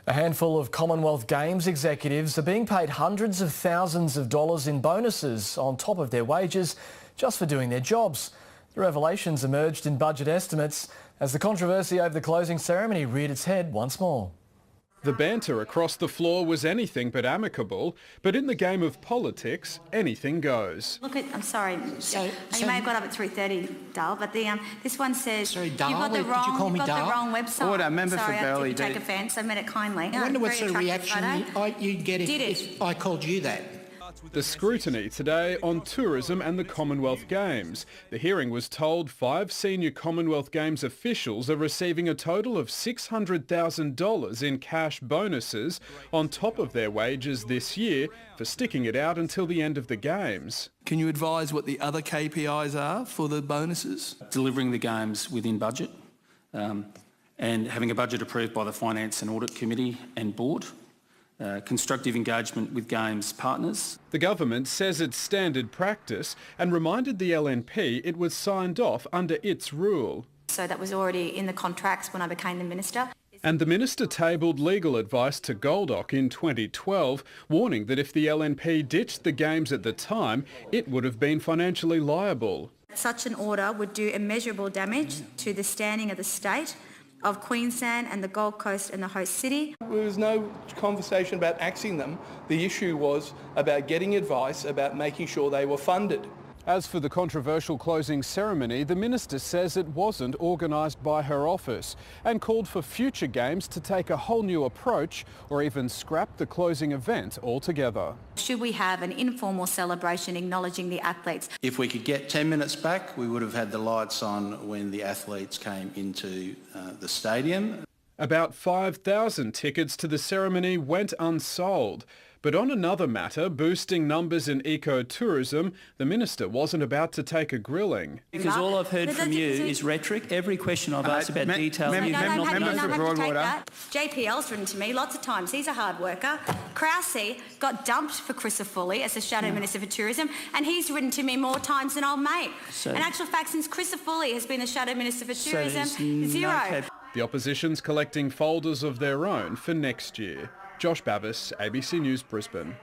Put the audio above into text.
A handful of Commonwealth Games executives are being paid hundreds of thousands of dollars in bonuses on top of their wages just for doing their jobs. The revelations emerged in budget estimates as the controversy over the closing ceremony reared its head once more. The banter across the floor was anything but amicable, but in the game of politics, anything goes. Look at, I'm sorry, you may have got up at 3:30, Dale, but this one says sorry, you've got the wrong, the wrong website. Order, member sorry, for Burleigh. I didn't take offence. I meant it kindly. I wonder what sort of reaction you'd get if I called you that. The scrutiny today on tourism and the Commonwealth Games. The hearing was told 5 senior Commonwealth Games officials are receiving a total of $600,000 in cash bonuses on top of their wages this year for sticking it out until the end of the Games. Can you advise what the other KPIs are for the bonuses? Delivering the Games within budget and having a budget approved by the Finance and Audit Committee and Board. Constructive engagement with Games partners. The government says it's standard practice and reminded the LNP it was signed off under its rule. So that was already in the contracts when I became the Minister. And the Minister tabled legal advice to Govt in 2012, warning that if the LNP ditched the Games at the time, it would have been financially liable. Such an order would do immeasurable damage to the standing of the state of Queensland and the Gold Coast and the host city. There was no conversation about axing them. The issue was about getting advice about making sure they were funded. As for the controversial closing ceremony, the Minister says it wasn't organised by her office and called for future Games to take a whole new approach or even scrap the closing event altogether. Should we have an informal celebration acknowledging the athletes? If we could get 10 minutes back, we would have had the lights on when the athletes came into the stadium. About 5,000 tickets to the ceremony went unsold. But on another matter, boosting numbers in ecotourism, the Minister wasn't about to take a grilling. Because all I've heard from you is rhetoric. Every question I've asked about detail, you've not been JPL's written to me lots of times. He's a hard worker. Krause got dumped for Crisafulli as the Shadow Minister for Tourism, and he's written to me more times than old mate. In actual fact, since Crisafulli has been the Shadow Minister for Tourism, zero. The opposition's collecting folders of their own for next year. Josh Bavis, ABC News, Brisbane.